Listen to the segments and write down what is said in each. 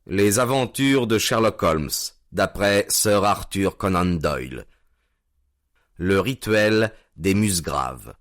Les aventures de Sherlock Holmes, d'après Sir Arthur Conan Doyle. Le rituel des Musgraves.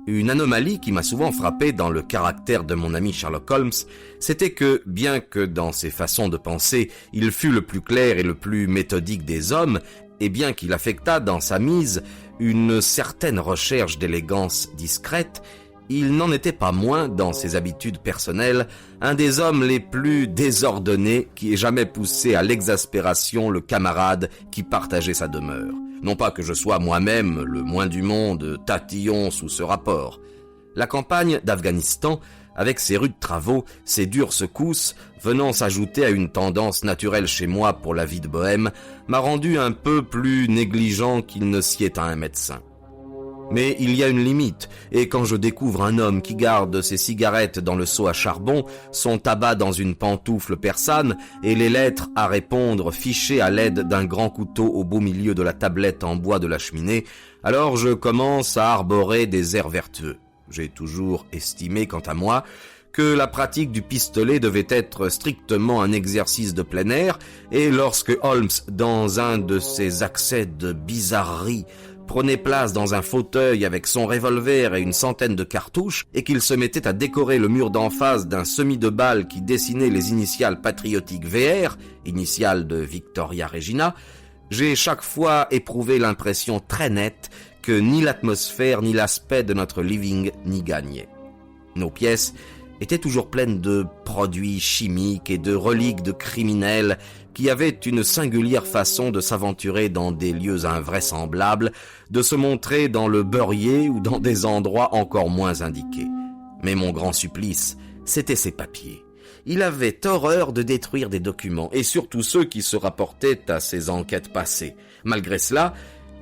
Une anomalie qui m'a souvent frappé dans le caractère de mon ami Sherlock Holmes, c'était que, bien que dans ses façons de penser, il fût le plus clair et le plus méthodique des hommes, et bien qu'il affectât dans sa mise une certaine recherche d'élégance discrète, il n'en était pas moins, dans ses habitudes personnelles, un des hommes les plus désordonnés qui ait jamais poussé à l'exaspération le camarade qui partageait sa demeure. Non pas que je sois moi-même le moins du monde tatillon sous ce rapport. La campagne d'Afghanistan, avec ses rudes travaux, ses dures secousses, venant s'ajouter à une tendance naturelle chez moi pour la vie de bohème, m'a rendu un peu plus négligent qu'il ne sied à un médecin. Mais il y a une limite, et quand je découvre un homme qui garde ses cigarettes dans le seau à charbon, son tabac dans une pantoufle persane, et les lettres à répondre fichées à l'aide d'un grand couteau au beau milieu de la tablette en bois de la cheminée, alors je commence à arborer des airs vertueux. J'ai toujours estimé, quant à moi, que la pratique du pistolet devait être strictement un exercice de plein air, et lorsque Holmes, dans un de ses accès de bizarrerie, prenait place dans un fauteuil avec son revolver et une centaine de cartouches, et qu'il se mettait à décorer le mur d'en face d'un semis de balles qui dessinait les initiales patriotiques VR, initiales de Victoria Regina, j'ai chaque fois éprouvé l'impression très nette que ni l'atmosphère ni l'aspect de notre living n'y gagnaient. Nos pièces étaient toujours pleines de produits chimiques et de reliques de criminels qui avaient une singulière façon de s'aventurer dans des lieux invraisemblables, de se montrer dans le beurrier ou dans des endroits encore moins indiqués. Mais mon grand supplice, c'était ces papiers. Il avait horreur de détruire des documents, et surtout ceux qui se rapportaient à ses enquêtes passées. Malgré cela,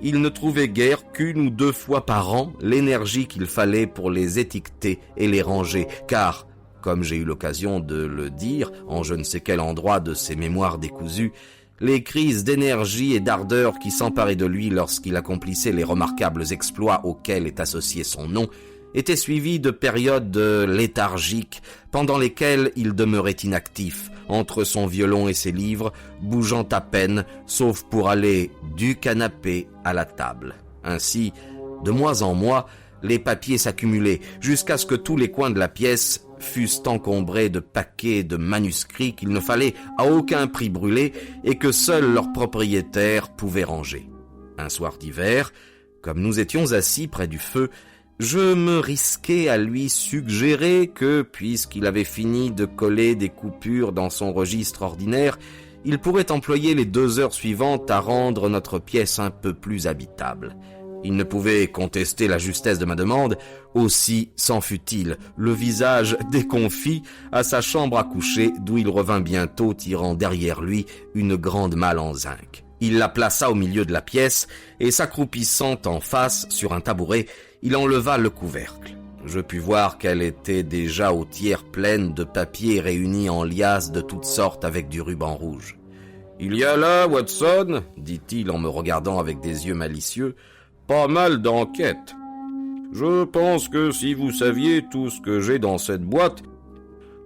il ne trouvait guère qu'une ou deux fois par an l'énergie qu'il fallait pour les étiqueter et les ranger, car, comme j'ai eu l'occasion de le dire en je ne sais quel endroit de ses mémoires décousues, les crises d'énergie et d'ardeur qui s'emparaient de lui lorsqu'il accomplissait les remarquables exploits auxquels est associé son nom étaient suivies de périodes léthargiques pendant lesquelles il demeurait inactif, entre son violon et ses livres, bougeant à peine, sauf pour aller du canapé à la table. Ainsi, de mois en mois, les papiers s'accumulaient, jusqu'à ce que tous les coins de la pièce fussent encombrés de paquets de manuscrits qu'il ne fallait à aucun prix brûler et que seul leur propriétaire pouvait ranger. Un soir d'hiver, comme nous étions assis près du feu, je me risquai à lui suggérer que, puisqu'il avait fini de coller des coupures dans son registre ordinaire, il pourrait employer les 2 heures suivantes à rendre notre pièce un peu plus habitable. Il ne pouvait contester la justesse de ma demande, aussi s'en fut-il, le visage déconfit, à sa chambre à coucher, d'où il revint bientôt tirant derrière lui une grande malle en zinc. Il la plaça au milieu de la pièce, et s'accroupissant en face sur un tabouret, il enleva le couvercle. Je pus voir qu'elle était déjà au tiers pleine de papiers réunis en liasses de toutes sortes avec du ruban rouge. « Il y a là, Watson, dit-il en me regardant avec des yeux malicieux, pas mal d'enquêtes. Je pense que si vous saviez tout ce que j'ai dans cette boîte,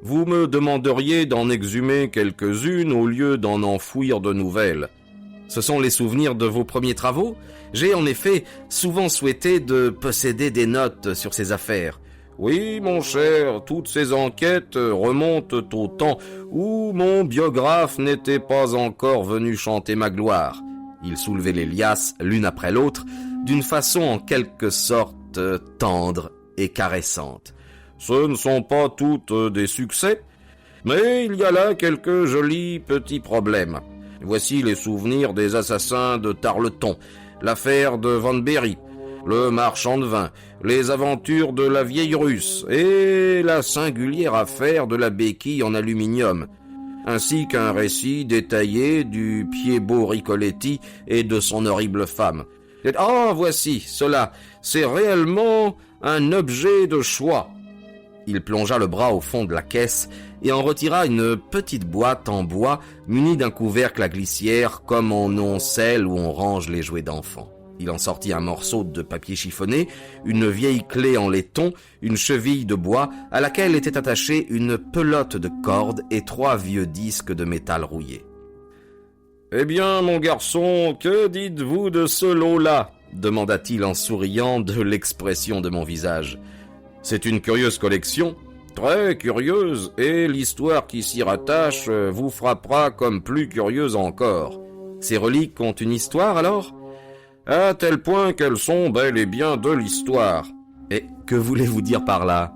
vous me demanderiez d'en exhumer quelques-unes au lieu d'en enfouir de nouvelles. Ce sont les souvenirs de vos premiers travaux ? J'ai en effet souvent souhaité de posséder des notes sur ces affaires. Oui, mon cher, toutes ces enquêtes remontent au temps où mon biographe n'était pas encore venu chanter ma gloire. Il soulevait les liasses l'une après l'autre, d'une façon en quelque sorte tendre et caressante. Ce ne sont pas toutes des succès, mais il y a là quelques jolis petits problèmes. Voici les souvenirs des assassins de Tarleton, l'affaire de Van Berry, le marchand de vin, les aventures de la vieille Russe et la singulière affaire de la béquille en aluminium, ainsi qu'un récit détaillé du Piedbot Ricoletti et de son horrible femme. Ah, voici, cela, c'est réellement un objet de choix. Il plongea le bras au fond de la caisse et en retira une petite boîte en bois munie d'un couvercle à glissière comme on oncelle où on range les jouets d'enfants. Il en sortit un morceau de papier chiffonné, une vieille clé en laiton, une cheville de bois à laquelle était attachée une pelote de corde et 3 vieux disques de métal rouillé. « Eh bien, mon garçon, que dites-vous de ce lot-là » demanda-t-il en souriant de l'expression de mon visage. « C'est une curieuse collection, très curieuse, et l'histoire qui s'y rattache vous frappera comme plus curieuse encore. Ces reliques ont une histoire alors ? À tel point qu'elles sont bel et bien de l'histoire. » Et que voulez-vous dire par là ?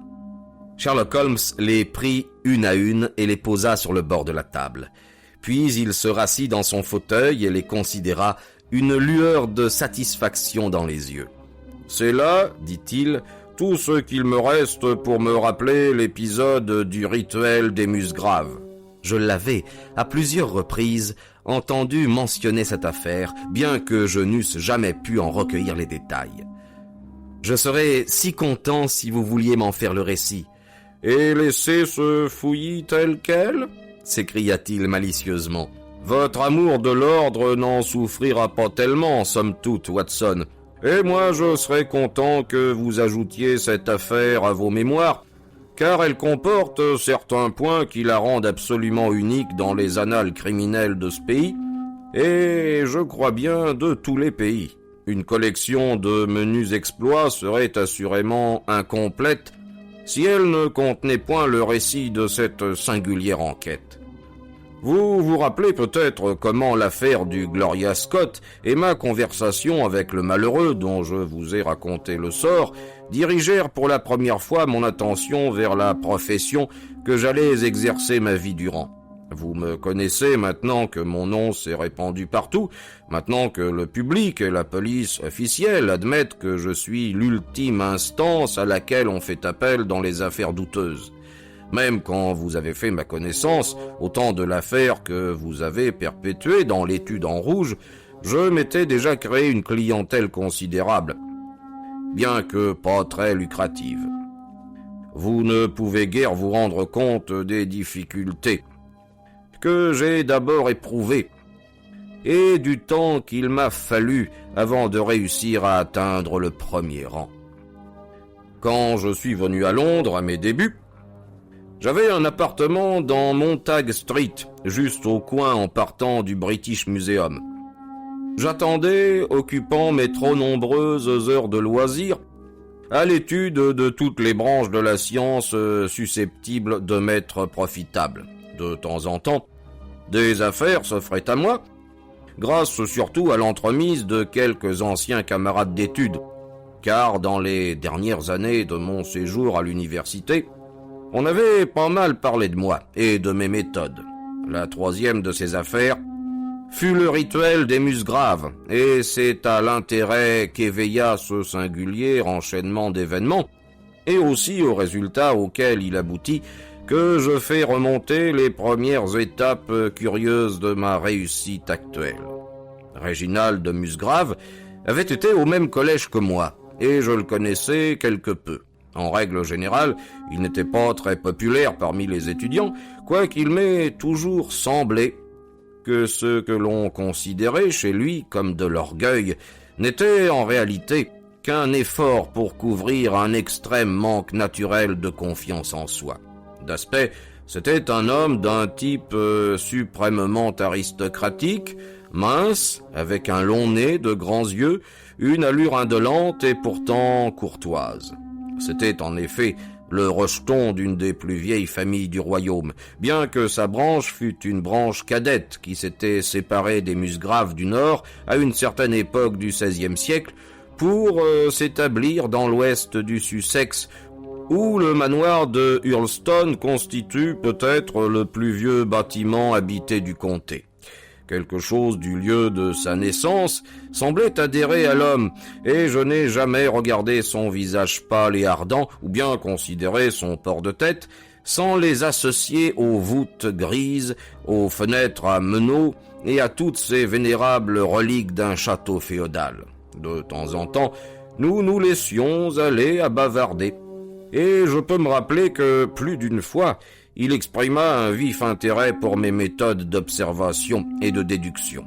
Sherlock Holmes les prit une à une et les posa sur le bord de la table. Puis il se rassit dans son fauteuil et les considéra, une lueur de satisfaction dans les yeux. « C'est là, dit-il, tout ce qu'il me reste pour me rappeler l'épisode du rituel des Musgraves. » Je l'avais, à plusieurs reprises, entendu mentionner cette affaire, bien que je n'eusse jamais pu en recueillir les détails. « Je serais si content si vous vouliez m'en faire le récit. »« Et laisser ce fouillis tel quel ?» s'écria-t-il malicieusement. « Votre amour de l'ordre n'en souffrira pas tellement, somme toute, Watson. Et moi je serais content que vous ajoutiez cette affaire à vos mémoires, car elle comporte certains points qui la rendent absolument unique dans les annales criminelles de ce pays, et je crois bien de tous les pays. Une collection de menus exploits serait assurément incomplète si elle ne contenait point le récit de cette singulière enquête. Vous vous rappelez peut-être comment l'affaire du Gloria Scott et ma conversation avec le malheureux dont je vous ai raconté le sort dirigèrent pour la première fois mon attention vers la profession que j'allais exercer ma vie durant. Vous me connaissez maintenant que mon nom s'est répandu partout, maintenant que le public et la police officielle admettent que je suis l'ultime instance à laquelle on fait appel dans les affaires douteuses. Même quand vous avez fait ma connaissance, au temps de l'affaire que vous avez perpétuée dans l'étude en rouge, je m'étais déjà créé une clientèle considérable, bien que pas très lucrative. Vous ne pouvez guère vous rendre compte des difficultés que j'ai d'abord éprouvées et du temps qu'il m'a fallu avant de réussir à atteindre le premier rang. Quand je suis venu à Londres à mes débuts, j'avais un appartement dans Montague Street, juste au coin en partant du British Museum. J'attendais, occupant mes trop nombreuses heures de loisirs, à l'étude de toutes les branches de la science susceptibles de m'être profitables. De temps en temps, des affaires s'offraient à moi, grâce surtout à l'entremise de quelques anciens camarades d'études, car dans les dernières années de mon séjour à l'université, on avait pas mal parlé de moi et de mes méthodes. La troisième de ces affaires fut le rituel des Musgraves, et c'est à l'intérêt qu'éveilla ce singulier enchaînement d'événements, et aussi aux résultats auxquels il aboutit, que je fais remonter les premières étapes curieuses de ma réussite actuelle. Réginald de Musgrave avait été au même collège que moi, et je le connaissais quelque peu. En règle générale, il n'était pas très populaire parmi les étudiants, quoiqu'il m'ait toujours semblé que ce que l'on considérait chez lui comme de l'orgueil n'était en réalité qu'un effort pour couvrir un extrême manque naturel de confiance en soi. D'aspect, c'était un homme d'un type suprêmement aristocratique, mince, avec un long nez, de grands yeux, une allure indolente et pourtant courtoise. C'était en effet le rejeton d'une des plus vieilles familles du royaume, bien que sa branche fût une branche cadette qui s'était séparée des Musgraves du Nord à une certaine époque du XVIe siècle pour s'établir dans l'ouest du Sussex, où le manoir de Hurlstone constitue peut-être le plus vieux bâtiment habité du comté. Quelque chose du lieu de sa naissance semblait adhérer à l'homme, et je n'ai jamais regardé son visage pâle et ardent, ou bien considéré son port de tête, sans les associer aux voûtes grises, aux fenêtres à meneaux et à toutes ces vénérables reliques d'un château féodal. De temps en temps, nous nous laissions aller à bavarder, et je peux me rappeler que plus d'une fois, il exprima un vif intérêt pour mes méthodes d'observation et de déduction.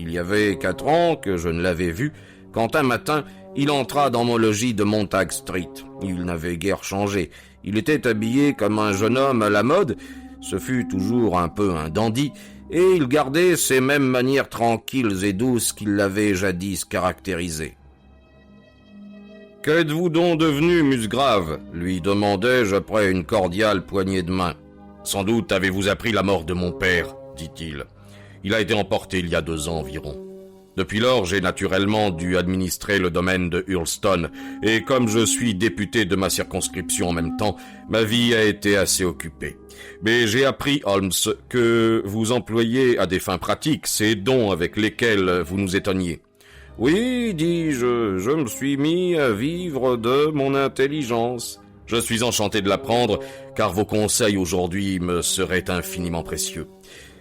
Il y avait 4 ans que je ne l'avais vu, quand un matin, il entra dans mon logis de Montag Street. Il n'avait guère changé. Il était habillé comme un jeune homme à la mode. Ce fut toujours un peu un dandy, et il gardait ces mêmes manières tranquilles et douces qui l'avaient jadis caractérisé. « Qu'êtes-vous donc devenu, Musgrave » lui demandai-je après une cordiale poignée de main. « Sans doute avez-vous appris la mort de mon père, dit-il. Il a été emporté il y a 2 ans environ. Depuis lors, j'ai naturellement dû administrer le domaine de Hurlstone, et comme je suis député de ma circonscription en même temps, ma vie a été assez occupée. Mais j'ai appris, Holmes, que vous employez à des fins pratiques ces dons avec lesquels vous nous étonniez. Oui, dis-je, je me suis mis à vivre de mon intelligence. Je suis enchanté de l'apprendre, car vos conseils aujourd'hui me seraient infiniment précieux.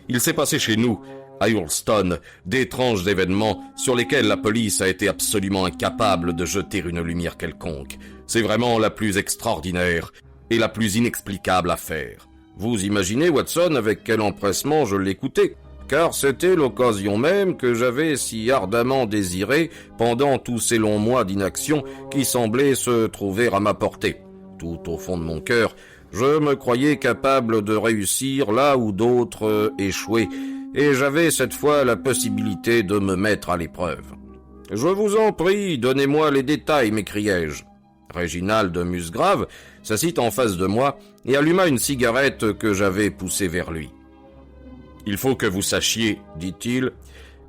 Il s'est passé chez nous, à Hurlstone, d'étranges événements sur lesquels la police a été absolument incapable de jeter une lumière quelconque. C'est vraiment la plus extraordinaire et la plus inexplicable affaire. Vous imaginez, Watson, avec quel empressement je l'écoutais, car c'était l'occasion même que j'avais si ardemment désirée pendant tous ces longs mois d'inaction qui semblaient se trouver à ma portée. Tout au fond de mon cœur, je me croyais capable de réussir là où d'autres échouaient, et j'avais cette fois la possibilité de me mettre à l'épreuve. « Je vous en prie, donnez-moi les détails, m'écriai-je. » Réginald Musgrave s'assit en face de moi et alluma une cigarette que j'avais poussée vers lui. « Il faut que vous sachiez, dit-il,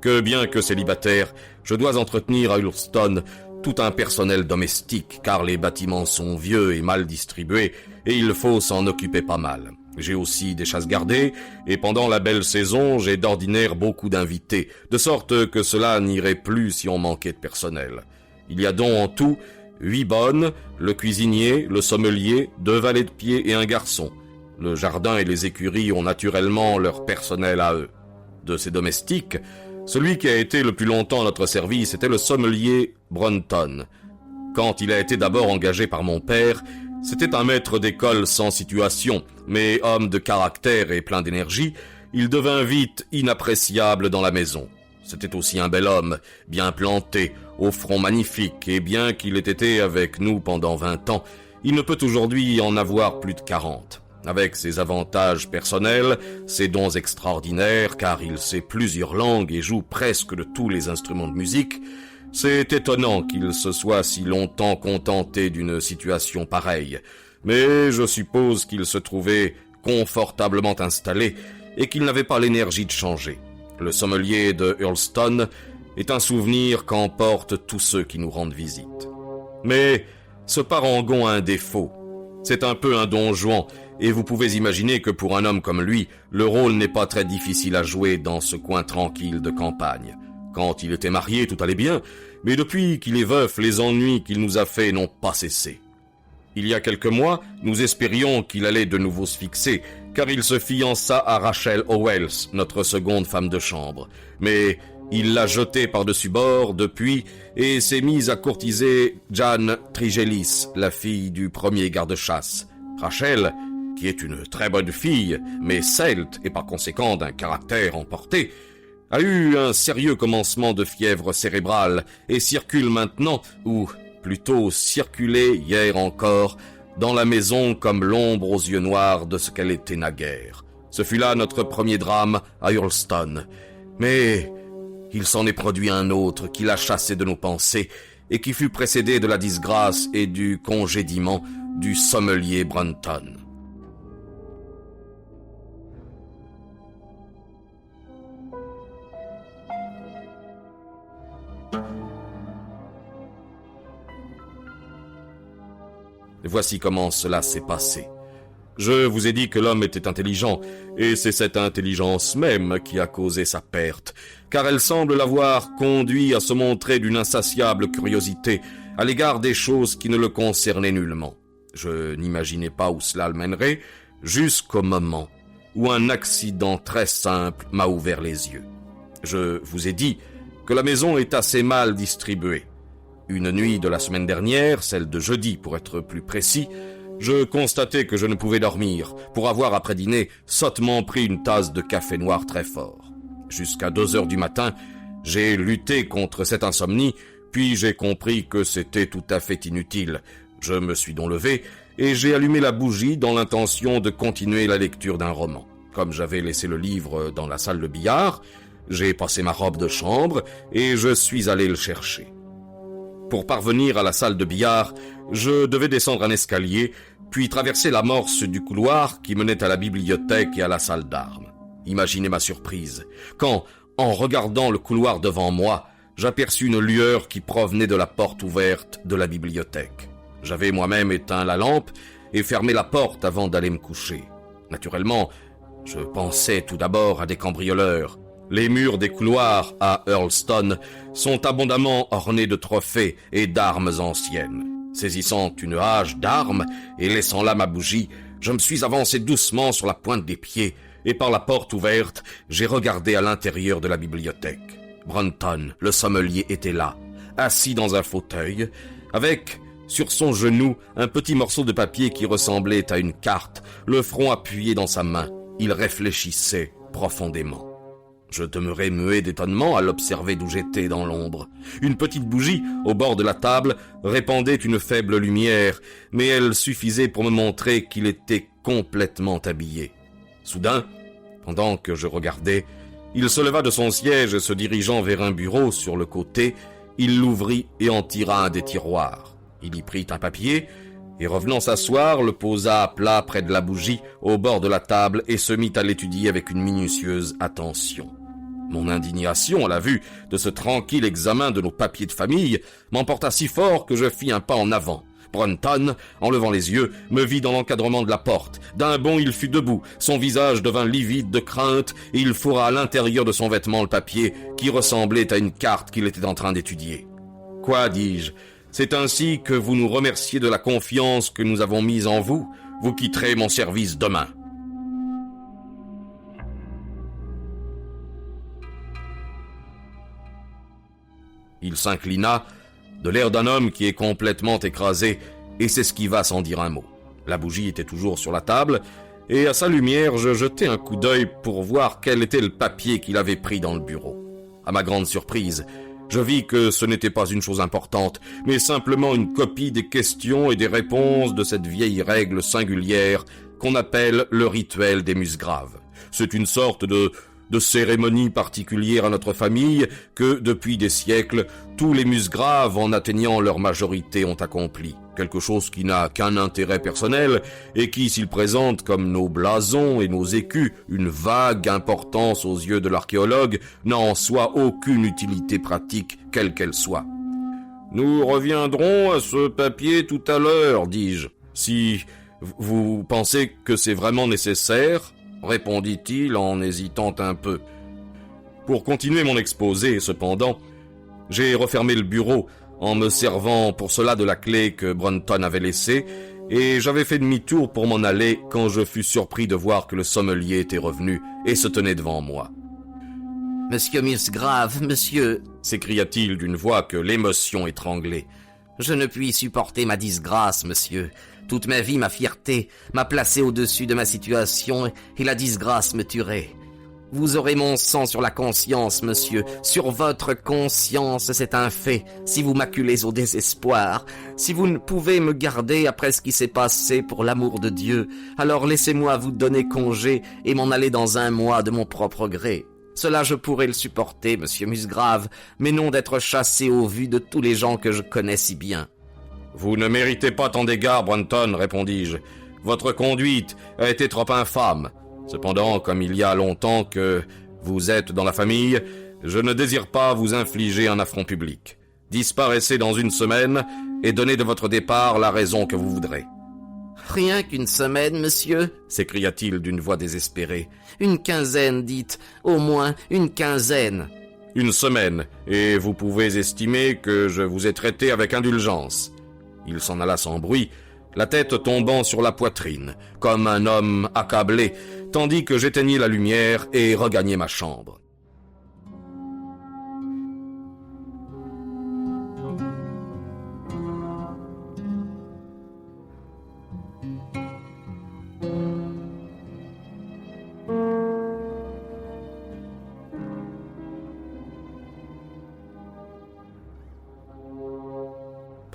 que bien que célibataire, je dois entretenir à Hurlstone tout un personnel domestique, car les bâtiments sont vieux et mal distribués, et il faut s'en occuper pas mal. J'ai aussi des chasses gardées, et pendant la belle saison, j'ai d'ordinaire beaucoup d'invités, de sorte que cela n'irait plus si on manquait de personnel. Il y a donc en tout 8 bonnes, le cuisinier, le sommelier, 2 valets de pied et un garçon. Le jardin et les écuries ont naturellement leur personnel à eux. De ces domestiques, celui qui a été le plus longtemps à notre service était le sommelier Brunton. Quand il a été d'abord engagé par mon père, c'était un maître d'école sans situation, mais homme de caractère et plein d'énergie, il devint vite inappréciable dans la maison. C'était aussi un bel homme, bien planté, au front magnifique, et bien qu'il ait été avec nous pendant 20 ans, il ne peut aujourd'hui en avoir plus de 40. Avec ses avantages personnels, ses dons extraordinaires, car il sait plusieurs langues et joue presque de tous les instruments de musique, c'est étonnant qu'il se soit si longtemps contenté d'une situation pareille, mais je suppose qu'il se trouvait confortablement installé et qu'il n'avait pas l'énergie de changer. Le sommelier de Hurlstone est un souvenir qu'emportent tous ceux qui nous rendent visite. Mais ce parangon a un défaut. C'est un peu un Don Juan, et vous pouvez imaginer que pour un homme comme lui, le rôle n'est pas très difficile à jouer dans ce coin tranquille de campagne. Quand il était marié, tout allait bien, mais depuis qu'il est veuf, les ennuis qu'il nous a faits n'ont pas cessé. Il y a quelques mois, nous espérions qu'il allait de nouveau se fixer, car il se fiança à Rachel Howells, notre seconde femme de chambre. Mais il l'a jetée par-dessus bord depuis et s'est mis à courtiser Jane Trigelis, la fille du premier garde-chasse. Rachel, qui est une très bonne fille, mais celte et par conséquent d'un caractère emporté, a eu un sérieux commencement de fièvre cérébrale et circule maintenant, ou plutôt circulait hier encore, dans la maison comme l'ombre aux yeux noirs de ce qu'elle était naguère. Ce fut là notre premier drame à Hurlstone. Mais il s'en est produit un autre qui l'a chassé de nos pensées et qui fut précédé de la disgrâce et du congédiement du sommelier Brunton. Voici comment cela s'est passé. Je vous ai dit que l'homme était intelligent, et c'est cette intelligence même qui a causé sa perte, car elle semble l'avoir conduit à se montrer d'une insatiable curiosité à l'égard des choses qui ne le concernaient nullement. Je n'imaginais pas où cela le mènerait, jusqu'au moment où un accident très simple m'a ouvert les yeux. Je vous ai dit que la maison est assez mal distribuée. Une nuit de la semaine dernière, celle de jeudi pour être plus précis, je constatai que je ne pouvais dormir, pour avoir après dîner sottement pris une tasse de café noir très fort. Jusqu'à 2 heures du matin, J'ai lutté contre cette insomnie, puis j'ai compris que c'était tout à fait inutile. Je me suis donc levé et j'ai allumé la bougie dans l'intention de continuer la lecture d'un roman. Comme j'avais laissé le livre dans la salle de billard, j'ai passé ma robe de chambre et je suis allé le chercher. Pour parvenir à la salle de billard, je devais descendre un escalier, puis traverser l'amorce du couloir qui menait à la bibliothèque et à la salle d'armes. Imaginez ma surprise, quand, en regardant le couloir devant moi, j'aperçus une lueur qui provenait de la porte ouverte de la bibliothèque. J'avais moi-même éteint la lampe et fermé la porte avant d'aller me coucher. Naturellement, je pensais tout d'abord à des cambrioleurs. Les murs des couloirs à Hurlstone sont abondamment ornés de trophées et d'armes anciennes. Saisissant une hache d'armes et laissant là ma bougie, je me suis avancé doucement sur la pointe des pieds et par la porte ouverte, j'ai regardé à l'intérieur de la bibliothèque. Brunton, le sommelier, était là, assis dans un fauteuil, avec, sur son genou, un petit morceau de papier qui ressemblait à une carte, le front appuyé dans sa main. Il réfléchissait profondément. Je demeurais muet d'étonnement à l'observer d'où j'étais dans l'ombre. Une petite bougie, au bord de la table, répandait une faible lumière, mais elle suffisait pour me montrer qu'il était complètement habillé. Soudain, pendant que je regardais, il se leva de son siège et se dirigeant vers un bureau sur le côté, il l'ouvrit et en tira un des tiroirs. Il y prit un papier et revenant s'asseoir, le posa à plat près de la bougie au bord de la table et se mit à l'étudier avec une minutieuse attention. Mon indignation à la vue de ce tranquille examen de nos papiers de famille m'emporta si fort que je fis un pas en avant. Brunton, en levant les yeux, me vit dans l'encadrement de la porte. D'un bond, il fut debout, son visage devint livide de crainte et il fourra à l'intérieur de son vêtement le papier qui ressemblait à une carte qu'il était en train d'étudier. « Quoi, dis-je, c'est ainsi que vous nous remerciez de la confiance que nous avons mise en vous. Vous quitterez mon service demain. » Il s'inclina, de l'air d'un homme qui est complètement écrasé, et s'esquiva sans dire un mot. La bougie était toujours sur la table, et à sa lumière, je jetai un coup d'œil pour voir quel était le papier qu'il avait pris dans le bureau. À ma grande surprise, je vis que ce n'était pas une chose importante, mais simplement une copie des questions et des réponses de cette vieille règle singulière qu'on appelle le rituel des musgraves. C'est une sorte de cérémonie particulière à notre famille que, depuis des siècles, tous les musgraves, en atteignant leur majorité, ont accompli. Quelque chose qui n'a qu'un intérêt personnel et qui, s'il présente comme nos blasons et nos écus une vague importance aux yeux de l'archéologue, n'a en soi aucune utilité pratique, quelle qu'elle soit. « Nous reviendrons à ce papier tout à l'heure, dis-je. Si vous pensez que c'est vraiment nécessaire, répondit-il en hésitant un peu. Pour continuer mon exposé, cependant, j'ai refermé le bureau en me servant pour cela de la clé que Brunton avait laissée, et j'avais fait demi-tour pour m'en aller quand je fus surpris de voir que le sommelier était revenu et se tenait devant moi. « Monsieur Musgrave, monsieur, s'écria-t-il d'une voix que l'émotion étranglait. Je ne puis supporter ma disgrâce, monsieur. Toute ma vie, ma fierté m'a placé au-dessus de ma situation et la disgrâce me tuerait. Vous aurez mon sang sur la conscience, monsieur, sur votre conscience, c'est un fait, si vous m'acculez au désespoir. Si vous ne pouvez me garder après ce qui s'est passé pour l'amour de Dieu, alors laissez-moi vous donner congé et m'en aller dans un mois de mon propre gré. Cela je pourrais le supporter, monsieur Musgrave, mais non d'être chassé au vu de tous les gens que je connais si bien. » « Vous ne méritez pas tant d'égards, Brunton, répondis-je. Votre conduite a été trop infâme. Cependant, comme il y a longtemps que vous êtes dans la famille, je ne désire pas vous infliger un affront public. Disparaissez dans une semaine et donnez de votre départ la raison que vous voudrez. »« Rien qu'une semaine, monsieur » s'écria-t-il d'une voix désespérée. « Une quinzaine, dites, au moins une quinzaine. » « Une semaine, et vous pouvez estimer que je vous ai traité avec indulgence. » Il s'en alla sans bruit, la tête tombant sur la poitrine, comme un homme accablé, tandis que j'éteignis la lumière et regagnai ma chambre.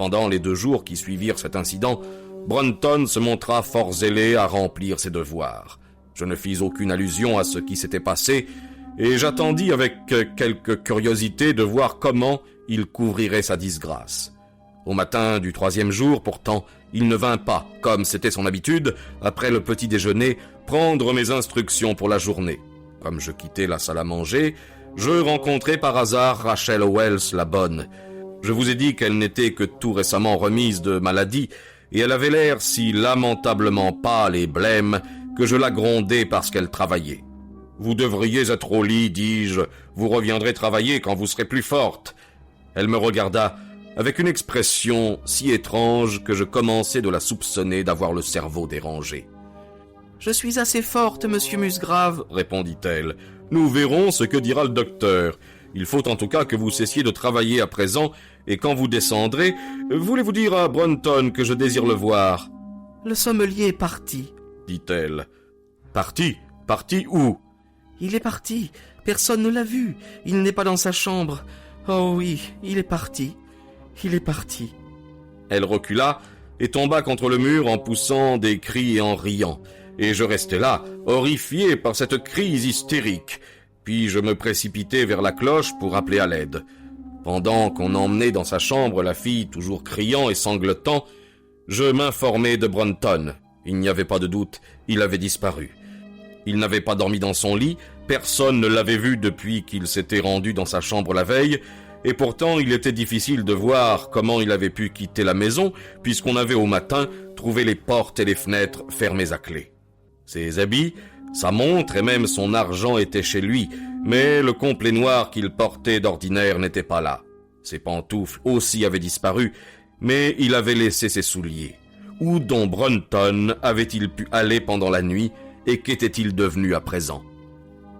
Pendant les 2 jours qui suivirent cet incident, Brunton se montra fort zélé à remplir ses devoirs. Je ne fis aucune allusion à ce qui s'était passé, et j'attendis avec quelque curiosité de voir comment il couvrirait sa disgrâce. Au matin du 3e jour, pourtant, il ne vint pas, comme c'était son habitude, après le petit déjeuner, prendre mes instructions pour la journée. Comme je quittais la salle à manger, je rencontrai par hasard Rachel Wells la bonne. Je vous ai dit qu'elle n'était que tout récemment remise de maladie, et elle avait l'air si lamentablement pâle et blême que je la grondai parce qu'elle travaillait. « Vous devriez être au lit, dis-je, vous reviendrez travailler quand vous serez plus forte. » Elle me regarda avec une expression si étrange que je commençai de la soupçonner d'avoir le cerveau dérangé. « Je suis assez forte, monsieur Musgrave, répondit-elle. « Nous verrons ce que dira le docteur. Il faut en tout cas que vous cessiez de travailler à présent, et quand vous descendrez, voulez-vous dire à Brunton que je désire le voir ?»« Le sommelier est parti, dit-elle. « Parti? Parti où ?»« Il est parti. Personne ne l'a vu. Il n'est pas dans sa chambre. Oh oui, il est parti. Il est parti. » Elle recula et tomba contre le mur en poussant des cris et en riant. Et je restai là, horrifié par cette crise hystérique. Puis je me précipitai vers la cloche pour appeler à l'aide. Pendant qu'on emmenait dans sa chambre la fille toujours criant et sanglotant, je m'informai de Brunton. Il n'y avait pas de doute, il avait disparu. Il n'avait pas dormi dans son lit, personne ne l'avait vu depuis qu'il s'était rendu dans sa chambre la veille, et pourtant il était difficile de voir comment il avait pu quitter la maison, puisqu'on avait au matin trouvé les portes et les fenêtres fermées à clé. Ses habits, sa montre et même son argent étaient chez lui, mais le complet noir qu'il portait d'ordinaire n'était pas là. Ses pantoufles aussi avaient disparu, mais il avait laissé ses souliers. Où donc Brunton avait-il pu aller pendant la nuit, et qu'était-il devenu à présent?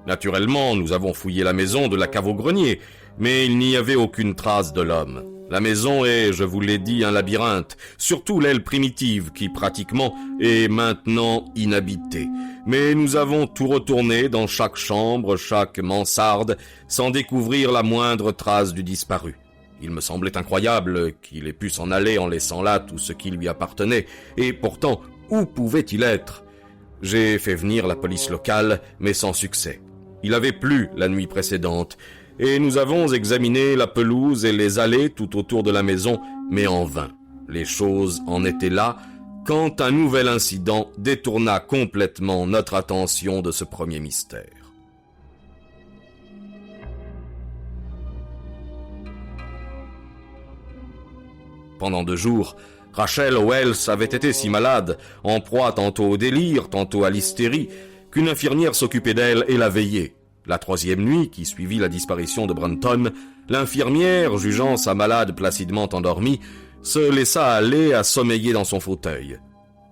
Naturellement, nous avons fouillé la maison de la cave au grenier, mais il n'y avait aucune trace de l'homme. La maison est, je vous l'ai dit, un labyrinthe, surtout l'aile primitive qui, pratiquement, est maintenant inhabitée. Mais nous avons tout retourné dans chaque chambre, chaque mansarde, sans découvrir la moindre trace du disparu. Il me semblait incroyable qu'il ait pu s'en aller en laissant là tout ce qui lui appartenait, et pourtant, où pouvait-il être? J'ai fait venir la police locale, mais sans succès. Il avait plu la nuit précédente, et nous avons examiné la pelouse et les allées tout autour de la maison, mais en vain. Les choses en étaient là, quand un nouvel incident détourna complètement notre attention de ce premier mystère. Pendant 2 jours, Rachel Wells avait été si malade, en proie tantôt au délire, tantôt à l'hystérie, qu'une infirmière s'occupait d'elle et la veillait. La 3e nuit, qui suivit la disparition de Brunton, l'infirmière, jugeant sa malade placidement endormie, se laissa aller à sommeiller dans son fauteuil.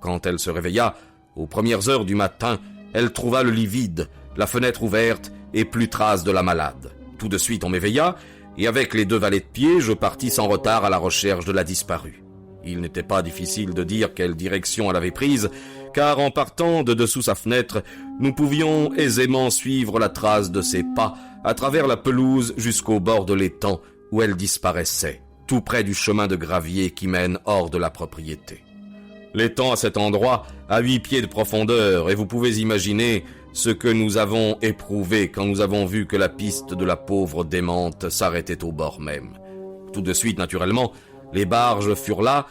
Quand elle se réveilla, aux premières heures du matin, elle trouva le lit vide, la fenêtre ouverte et plus trace de la malade. Tout de suite on m'éveilla, et avec les 2 valets de pied, je partis sans retard à la recherche de la disparue. Il n'était pas difficile de dire quelle direction elle avait prise, car en partant de dessous sa fenêtre, nous pouvions aisément suivre la trace de ses pas à travers la pelouse jusqu'au bord de l'étang où elle disparaissait, tout près du chemin de gravier qui mène hors de la propriété. L'étang à cet endroit a 8 pieds de profondeur, et vous pouvez imaginer ce que nous avons éprouvé quand nous avons vu que la piste de la pauvre démente s'arrêtait au bord même. Tout de suite, naturellement, les barges furent là,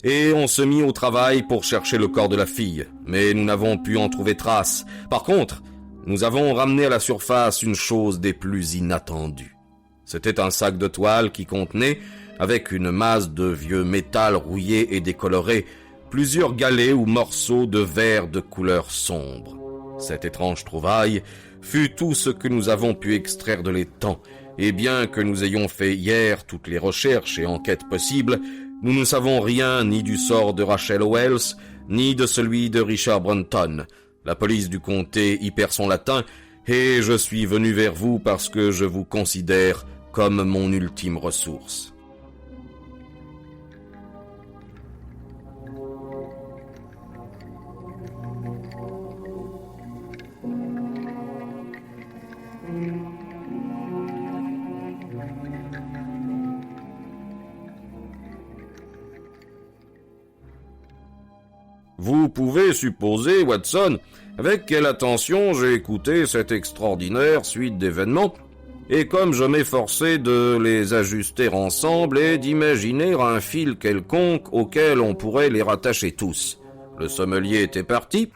et on se mit au travail pour chercher le corps de la fille, mais nous n'avons pu en trouver trace. Par contre, nous avons ramené à la surface une chose des plus inattendues. C'était un sac de toile qui contenait, avec une masse de vieux métal rouillé et décoloré, plusieurs galets ou morceaux de verre de couleur sombre. Cette étrange trouvaille fut tout ce que nous avons pu extraire de l'étang, et bien que nous ayons fait hier toutes les recherches et enquêtes possibles, nous ne savons rien ni du sort de Rachel Wells, ni de celui de Richard Brunton. La police du comté y perd son latin, et je suis venu vers vous parce que je vous considère comme mon ultime ressource. Vous pouvez supposer, Watson, avec quelle attention j'ai écouté cette extraordinaire suite d'événements, et comme je m'efforçais de les ajuster ensemble et d'imaginer un fil quelconque auquel on pourrait les rattacher tous. Le sommelier était parti,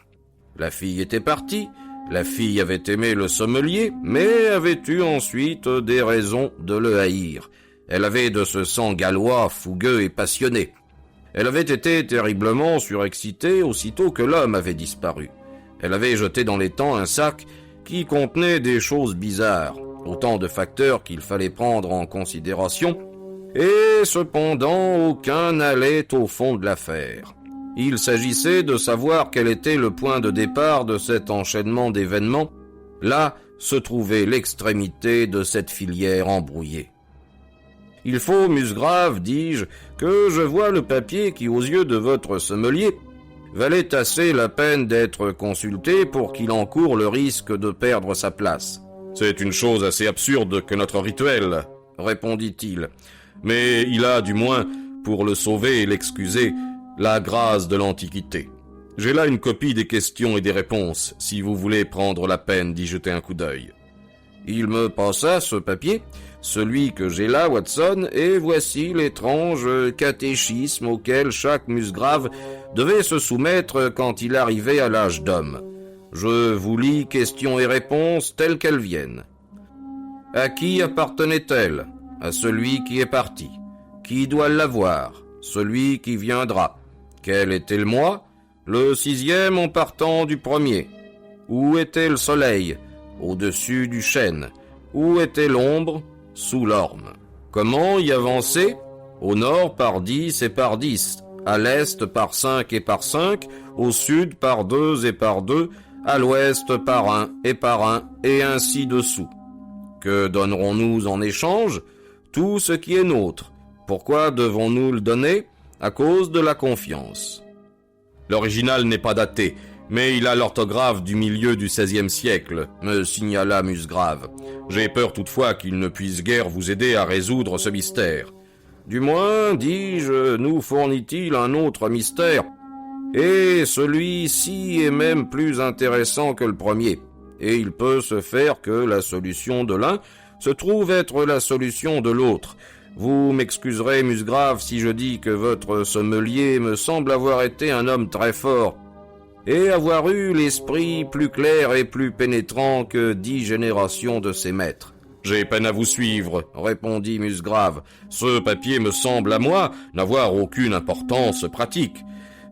la fille était partie, la fille avait aimé le sommelier, mais avait eu ensuite des raisons de le haïr. Elle avait de ce sang gallois, fougueux et passionné. Elle avait été terriblement surexcitée aussitôt que l'homme avait disparu. Elle avait jeté dans l'étang un sac qui contenait des choses bizarres, autant de facteurs qu'il fallait prendre en considération, et cependant aucun n'allait au fond de l'affaire. Il s'agissait de savoir quel était le point de départ de cet enchaînement d'événements. Là se trouvait l'extrémité de cette filière embrouillée. « Il faut, Musgrave, dis-je, que je voie le papier qui, aux yeux de votre sommelier, valait assez la peine d'être consulté pour qu'il encourt le risque de perdre sa place. »« C'est une chose assez absurde que notre rituel, » répondit-il. « Mais il a, du moins, pour le sauver et l'excuser, la grâce de l'Antiquité. J'ai là une copie des questions et des réponses, si vous voulez prendre la peine d'y jeter un coup d'œil. » Il me passa ce papier, celui que j'ai là, Watson, et voici l'étrange catéchisme auquel chaque Musgrave devait se soumettre quand il arrivait à l'âge d'homme. Je vous lis questions et réponses telles qu'elles viennent. À qui appartenait-elle? À celui qui est parti. Qui doit l'avoir? Celui qui viendra. Quel était le mois? Le 6e en partant du 1er. Où était le soleil? Au-dessus du chêne. Où était l'ombre? Sous l'orme. Comment y avancer? Au nord par 10 et par 10, à l'est par 5 et par 5, au sud par 2 et par 2, à l'ouest par 1 et par 1, et ainsi dessous. Que donnerons-nous en échange? Tout ce qui est nôtre. Pourquoi devons-nous le donner? À cause de la confiance. L'original n'est pas daté, mais il a l'orthographe du milieu du XVIe siècle, me signala Musgrave. J'ai peur toutefois qu'il ne puisse guère vous aider à résoudre ce mystère. Du moins, dis-je, nous fournit-il un autre mystère, et celui-ci est même plus intéressant que le premier, et il peut se faire que la solution de l'un se trouve être la solution de l'autre. Vous m'excuserez, Musgrave, si je dis que votre sommelier me semble avoir été un homme très fort, et avoir eu l'esprit plus clair et plus pénétrant que 10 générations de ses maîtres. « J'ai peine à vous suivre, » répondit Musgrave. « Ce papier me semble à moi n'avoir aucune importance pratique.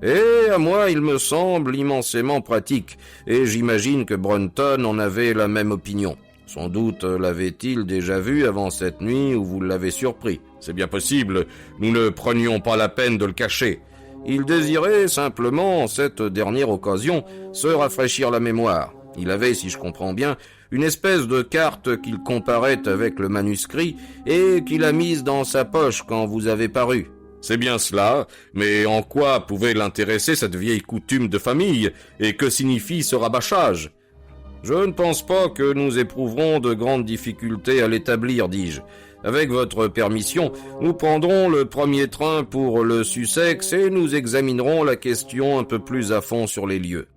Et à moi il me semble immensément pratique, et j'imagine que Brunton en avait la même opinion. Sans doute l'avait-il déjà vu avant cette nuit où vous l'avez surpris. C'est bien possible, nous ne prenions pas la peine de le cacher. Il désirait simplement, en cette dernière occasion, se rafraîchir la mémoire. Il avait, si je comprends bien, une espèce de carte qu'il comparait avec le manuscrit et qu'il a mise dans sa poche quand vous avez paru. C'est bien cela, mais en quoi pouvait l'intéresser cette vieille coutume de famille, et que signifie ce rabâchage? Je ne pense pas que nous éprouverons de grandes difficultés à l'établir, dis-je. Avec votre permission, nous prendrons le premier train pour le Sussex et nous examinerons la question un peu plus à fond sur les lieux.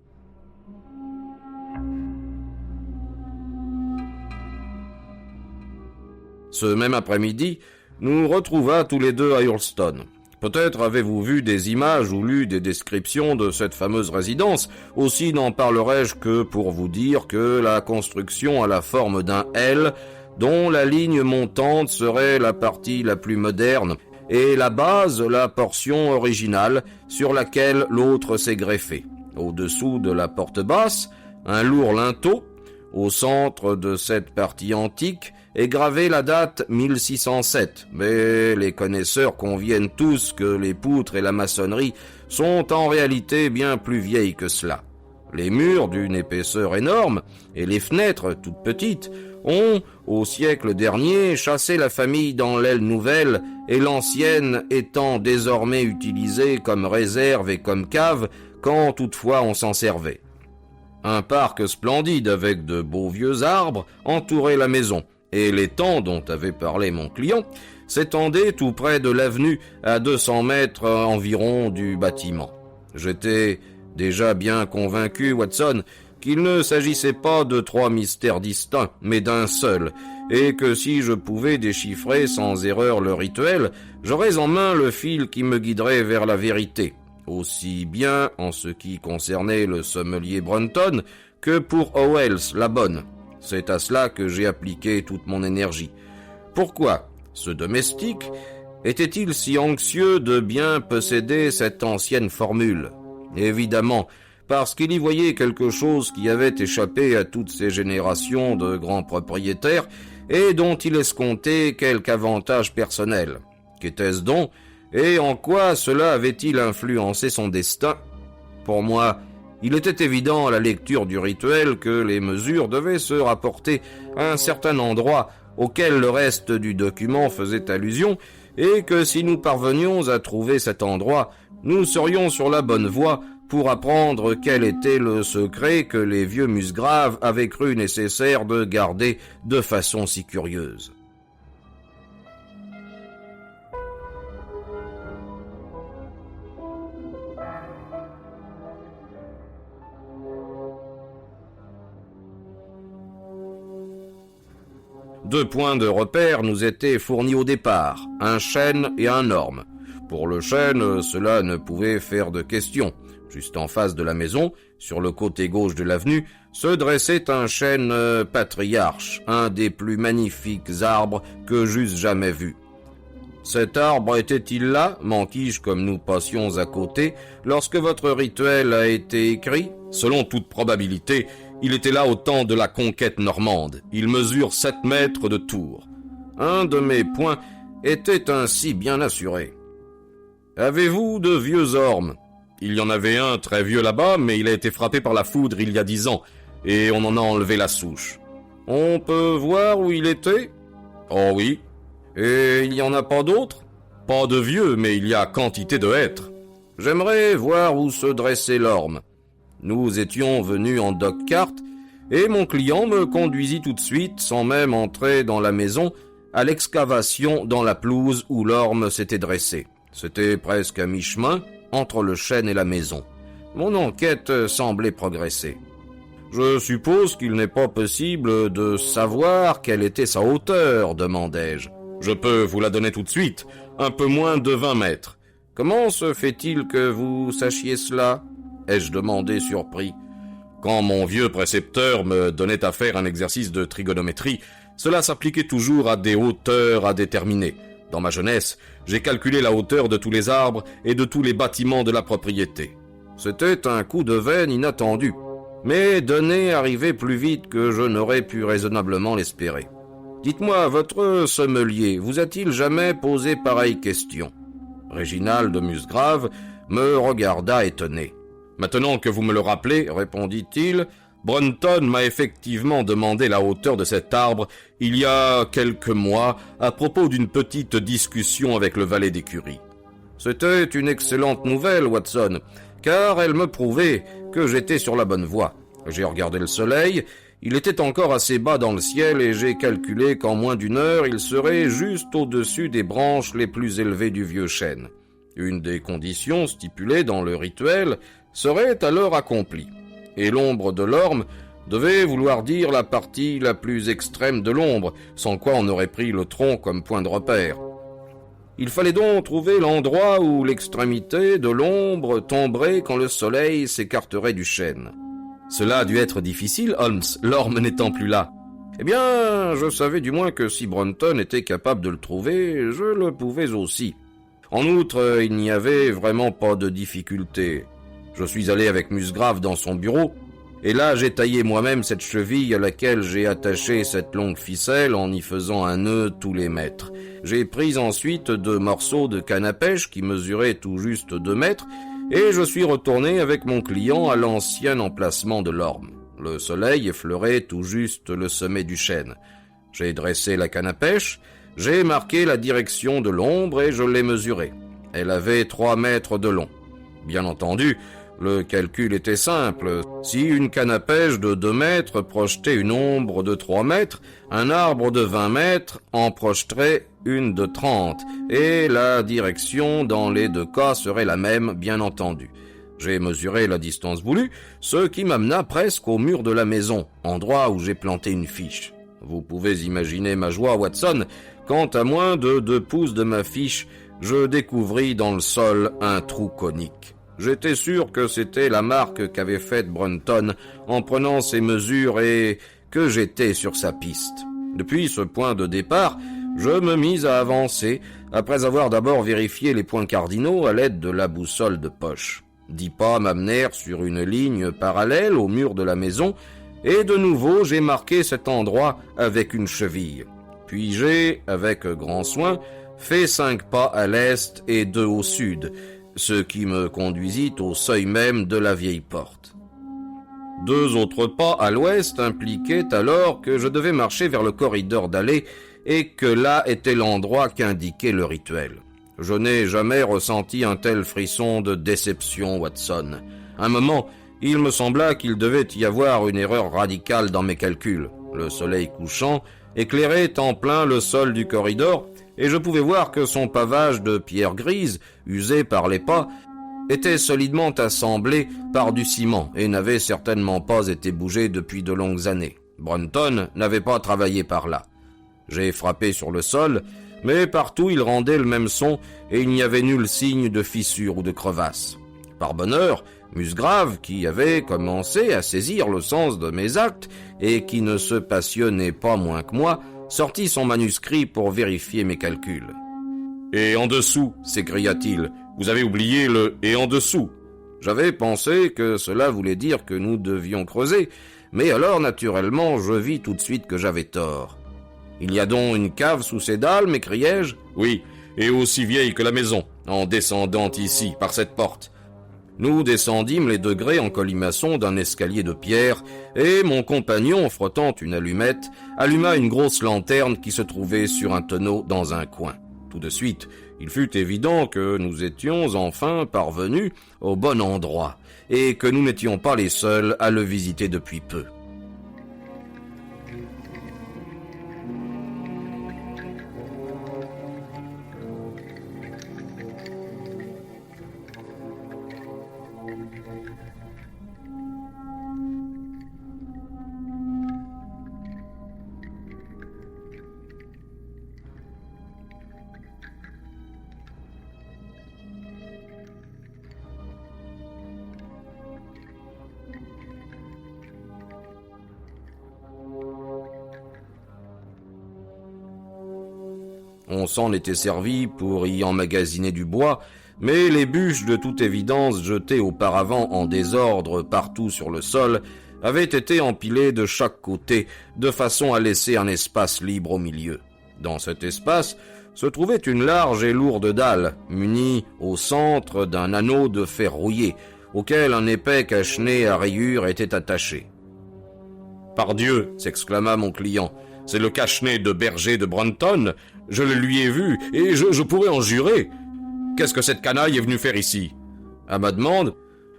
Ce même après-midi, nous retrouvâmes tous les deux à Hurlstone. Peut-être avez-vous vu des images ou lu des descriptions de cette fameuse résidence, aussi n'en parlerai-je que pour vous dire que la construction a la forme d'un L, dont la ligne montante serait la partie la plus moderne, et la base la portion originale sur laquelle l'autre s'est greffé. Au-dessous de la porte basse, un lourd linteau. Au centre de cette partie antique est gravée la date 1607, mais les connaisseurs conviennent tous que les poutres et la maçonnerie sont en réalité bien plus vieilles que cela. Les murs, d'une épaisseur énorme, et les fenêtres, toutes petites, ont, au siècle dernier, chassé la famille dans l'aile nouvelle, et l'ancienne étant désormais utilisée comme réserve et comme cave, quand toutefois on s'en servait. Un parc splendide avec de beaux vieux arbres entourait la maison, et l'étang dont avait parlé mon client s'étendait tout près de l'avenue à 200 mètres environ du bâtiment. J'étais Déjà bien convaincu, Watson, qu'il ne s'agissait pas de 3 mystères distincts, mais d'un seul, et que si je pouvais déchiffrer sans erreur le rituel, j'aurais en main le fil qui me guiderait vers la vérité, aussi bien en ce qui concernait le sommelier Brunton que pour Howells la bonne. C'est à cela que j'ai appliqué toute mon énergie. Pourquoi ce domestique était-il si anxieux de bien posséder cette ancienne formule? Évidemment, parce qu'il y voyait quelque chose qui avait échappé à toutes ces générations de grands propriétaires et dont il escomptait quelque avantage personnel. Qu'était-ce donc, et en quoi cela avait-il influencé son destin? Pour moi, il était évident à la lecture du rituel que les mesures devaient se rapporter à un certain endroit auquel le reste du document faisait allusion, et que si nous parvenions à trouver cet endroit, nous serions sur la bonne voie pour apprendre quel était le secret que les vieux Musgrave avaient cru nécessaire de garder de façon si curieuse. Deux points de repère nous étaient fournis au départ, un chêne et un orme. Pour le chêne, cela ne pouvait faire de question. Juste en face de la maison, sur le côté gauche de l'avenue, se dressait un chêne patriarche, un des plus magnifiques arbres que j'eusse jamais vus. Cet arbre était-il là, m'enquis-je comme nous passions à côté, lorsque votre rituel a été écrit? Selon toute probabilité, il était là au temps de la conquête normande. Il mesure 7 mètres de tour. Un de mes points était ainsi bien assuré. Avez-vous de vieux ormes? Il y en avait un très vieux là-bas, mais il a été frappé par la foudre il y a 10 ans, et on en a enlevé la souche. On peut voir où il était? Oh oui. Et il n'y en a pas d'autres? Pas de vieux, mais il y a quantité de hêtres. J'aimerais voir où se dressait l'orme. Nous étions venus en dog-cart, et mon client me conduisit tout de suite, sans même entrer dans la maison, à l'excavation dans la pelouse où l'orme s'était dressé. C'était presque à mi-chemin entre le chêne et la maison. Mon enquête semblait progresser. Je suppose qu'il n'est pas possible de savoir quelle était sa hauteur, demandai-je. Je peux vous la donner tout de suite, un peu moins de 20 mètres. Comment se fait-il que vous sachiez cela? Ai-je demandé surpris. Quand mon vieux précepteur me donnait à faire un exercice de trigonométrie, cela s'appliquait toujours à des hauteurs à déterminer. Dans ma jeunesse, j'ai calculé la hauteur de tous les arbres et de tous les bâtiments de la propriété. C'était un coup de veine inattendu, mais donné arrivait plus vite que je n'aurais pu raisonnablement l'espérer. Dites-moi, votre sommelier vous a-t-il jamais posé pareille question? Réginald de Musgrave me regarda étonné. Maintenant que vous me le rappelez, répondit-il, Brunton m'a effectivement demandé la hauteur de cet arbre il y a quelques mois à propos d'une petite discussion avec le valet d'écurie. C'était une excellente nouvelle, Watson, car elle me prouvait que j'étais sur la bonne voie. J'ai regardé le soleil, il était encore assez bas dans le ciel et j'ai calculé qu'en moins d'une heure, il serait juste au-dessus des branches les plus élevées du vieux chêne. Une des conditions stipulées dans le rituel serait alors accomplie. Et l'ombre de l'orme devait vouloir dire la partie la plus extrême de l'ombre, sans quoi on aurait pris le tronc comme point de repère. Il fallait donc trouver l'endroit où l'extrémité de l'ombre tomberait quand le soleil s'écarterait du chêne. Cela a dû être difficile, Holmes, l'orme n'étant plus là. Eh bien, je savais du moins que si Brunton était capable de le trouver, je le pouvais aussi. En outre, il n'y avait vraiment pas de difficulté. Je suis allé avec Musgrave dans son bureau, et là j'ai taillé moi-même cette cheville à laquelle j'ai attaché cette longue ficelle en y faisant un nœud tous les mètres. J'ai pris ensuite 2 morceaux de canne à pêche qui mesuraient tout juste 2 mètres, et je suis retourné avec mon client à l'ancien emplacement de l'orme. Le soleil effleurait tout juste le sommet du chêne. J'ai dressé la canne à pêche, j'ai marqué la direction de l'ombre et je l'ai mesurée. Elle avait 3 mètres de long. Bien entendu, le calcul était simple. Si une canne à pêche de 2 mètres projetait une ombre de 3 mètres, un arbre de 20 mètres en projeterait une de 30, et la direction dans les 2 cas serait la même, bien entendu. J'ai mesuré la distance voulue, ce qui m'amena presque au mur de la maison, endroit où j'ai planté une fiche. Vous pouvez imaginer ma joie, Watson, quand à moins de 2 pouces de ma fiche, je découvris dans le sol un trou conique. J'étais sûr que c'était la marque qu'avait faite Brunton en prenant ses mesures et que j'étais sur sa piste. Depuis ce point de départ, je me mis à avancer, après avoir d'abord vérifié les points cardinaux à l'aide de la boussole de poche. 10 pas m'amenèrent sur une ligne parallèle au mur de la maison, et de nouveau j'ai marqué cet endroit avec une cheville. Puis j'ai, avec grand soin, fait 5 pas à l'est et 2 au sud, ce qui me conduisit au seuil même de la vieille porte. 2 autres pas à l'ouest impliquaient alors que je devais marcher vers le corridor d'allée et que là était l'endroit qu'indiquait le rituel. Je n'ai jamais ressenti un tel frisson de déception, Watson. Un moment, il me sembla qu'il devait y avoir une erreur radicale dans mes calculs. Le soleil couchant éclairait en plein le sol du corridor, et je pouvais voir que son pavage de pierre grise, usé par les pas, était solidement assemblé par du ciment et n'avait certainement pas été bougé depuis de longues années. Brunton n'avait pas travaillé par là. J'ai frappé sur le sol, mais partout il rendait le même son et il n'y avait nul signe de fissure ou de crevasse. Par bonheur, Musgrave, qui avait commencé à saisir le sens de mes actes et qui ne se passionnait pas moins que moi, sortit son manuscrit pour vérifier mes calculs. « Et en dessous » s'écria-t-il. « Vous avez oublié le « et en dessous ». J'avais pensé que cela voulait dire que nous devions creuser, mais alors naturellement je vis tout de suite que j'avais tort. « Il y a donc une cave sous ces dalles » m'écriai-je. « Oui, et aussi vieille que la maison, en descendant ici, par cette porte. » Nous descendîmes les degrés en colimaçon d'un escalier de pierre, et mon compagnon, frottant une allumette, alluma une grosse lanterne qui se trouvait sur un tonneau dans un coin. Tout de suite, il fut évident que nous étions enfin parvenus au bon endroit, et que nous n'étions pas les seuls à le visiter depuis peu. On s'en était servi pour y emmagasiner du bois, mais les bûches de toute évidence jetées auparavant en désordre partout sur le sol avaient été empilées de chaque côté de façon à laisser un espace libre au milieu. Dans cet espace se trouvait une large et lourde dalle, munie au centre d'un anneau de fer rouillé, auquel un épais cache-nez à rayures était attaché. « Pardieu !» s'exclama mon client. « C'est le cache-nez de berger de Brunton. Je le lui ai vu, et je pourrais en jurer. Qu'est-ce que cette canaille est venue faire ici ?» À ma demande,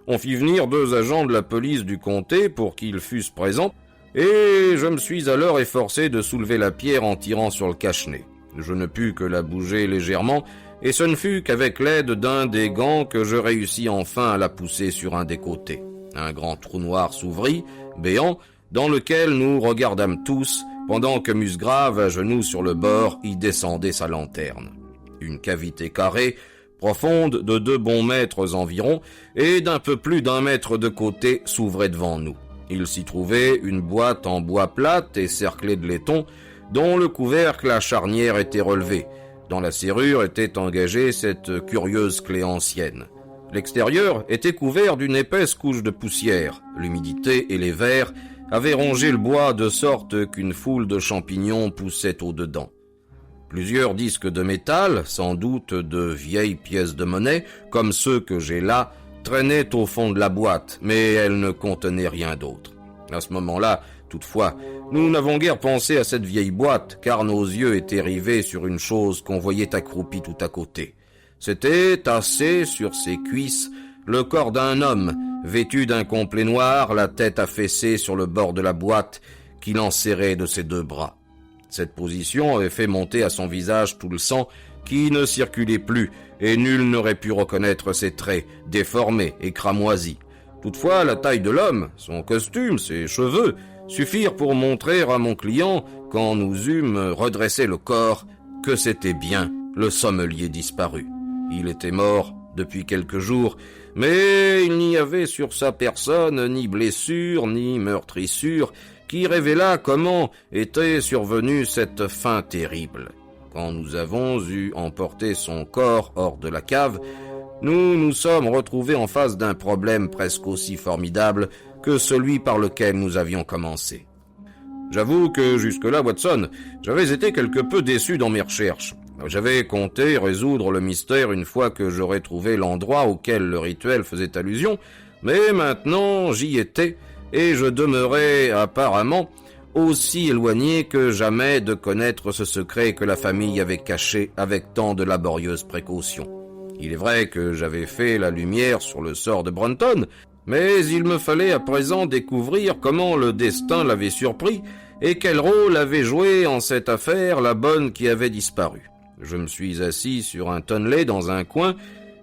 on fit venir 2 agents de la police du comté pour qu'ils fussent présents, et je me suis alors efforcé de soulever la pierre en tirant sur le cache-nez. Je ne pus que la bouger légèrement, et ce ne fut qu'avec l'aide d'un des gants que je réussis enfin à la pousser sur un des côtés. Un grand trou noir s'ouvrit, béant, dans lequel nous regardâmes tous, pendant que Musgrave, à genoux sur le bord, y descendait sa lanterne. Une cavité carrée, profonde de 2 bons mètres environ, et d'un peu plus d'1 mètre de côté, s'ouvrait devant nous. Il s'y trouvait une boîte en bois plate et cerclée de laiton, dont le couvercle à charnière était relevé. Dans la serrure était engagée cette curieuse clé ancienne. L'extérieur était couvert d'une épaisse couche de poussière. L'humidité et les vers avaient rongé le bois de sorte qu'une foule de champignons poussait au-dedans. Plusieurs disques de métal, sans doute de vieilles pièces de monnaie, comme ceux que j'ai là, traînaient au fond de la boîte, mais elles ne contenaient rien d'autre. À ce moment-là, toutefois, nous n'avons guère pensé à cette vieille boîte, car nos yeux étaient rivés sur une chose qu'on voyait accroupie tout à côté. C'était tassé sur ses cuisses le corps d'un homme, vêtu d'un complet noir, la tête affaissée sur le bord de la boîte, qu'il enserrait de ses 2 bras. Cette position avait fait monter à son visage tout le sang qui ne circulait plus, et nul n'aurait pu reconnaître ses traits, déformés et cramoisis. Toutefois, la taille de l'homme, son costume, ses cheveux, suffirent pour montrer à mon client, quand nous eûmes redressé le corps, que c'était bien le sommelier disparu. Il était mort depuis quelques jours, mais il n'y avait sur sa personne ni blessure, ni meurtrissure, qui révéla comment était survenue cette fin terrible. Quand nous avons eu emporté son corps hors de la cave, nous nous sommes retrouvés en face d'un problème presque aussi formidable que celui par lequel nous avions commencé. J'avoue que jusque-là, Watson, j'avais été quelque peu déçu dans mes recherches. J'avais compté résoudre le mystère une fois que j'aurais trouvé l'endroit auquel le rituel faisait allusion, mais maintenant j'y étais, et je demeurais apparemment aussi éloigné que jamais de connaître ce secret que la famille avait caché avec tant de laborieuse précaution. Il est vrai que j'avais fait la lumière sur le sort de Brunton, mais il me fallait à présent découvrir comment le destin l'avait surpris et quel rôle avait joué en cette affaire la bonne qui avait disparu. Je me suis assis sur un tonnelet dans un coin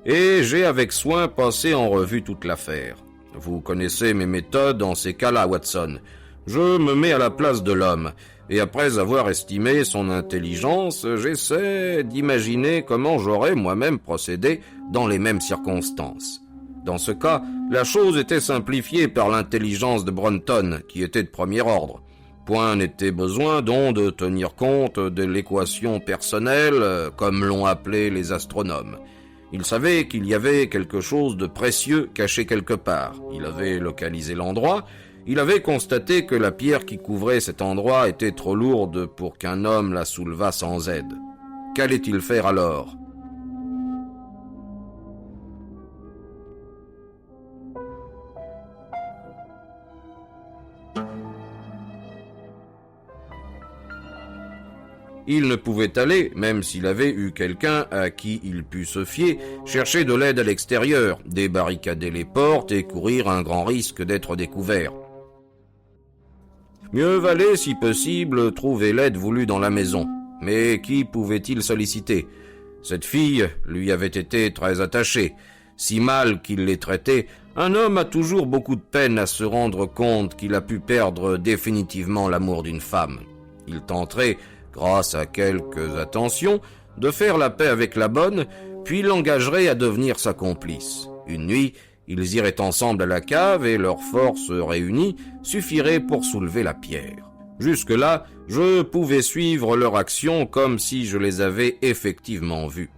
et j'ai avec soin passé en revue toute l'affaire. Vous connaissez mes méthodes dans ces cas-là, Watson. Je me mets à la place de l'homme, et après avoir estimé son intelligence, j'essaie d'imaginer comment j'aurais moi-même procédé dans les mêmes circonstances. Dans ce cas, la chose était simplifiée par l'intelligence de Brunton, qui était de premier ordre. Point n'était besoin donc de tenir compte de l'équation personnelle, comme l'ont appelé les astronomes. Il savait qu'il y avait quelque chose de précieux caché quelque part. Il avait localisé l'endroit. Il avait constaté que la pierre qui couvrait cet endroit était trop lourde pour qu'un homme la soulevât sans aide. Qu'allait-il faire alors ? Il ne pouvait aller, même s'il avait eu quelqu'un à qui il pût se fier, chercher de l'aide à l'extérieur, débarricader les portes et courir un grand risque d'être découvert. Mieux valait, si possible, trouver l'aide voulue dans la maison. Mais qui pouvait-il solliciter ? Cette fille lui avait été très attachée. Si mal qu'il les traitait, un homme a toujours beaucoup de peine à se rendre compte qu'il a pu perdre définitivement l'amour d'une femme. Il tenterait, grâce à quelques attentions, de faire la paix avec la bonne, puis l'engagerait à devenir sa complice. Une nuit, ils iraient ensemble à la cave et leurs forces réunies suffiraient pour soulever la pierre. Jusque-là, je pouvais suivre leur action comme si je les avais effectivement vues.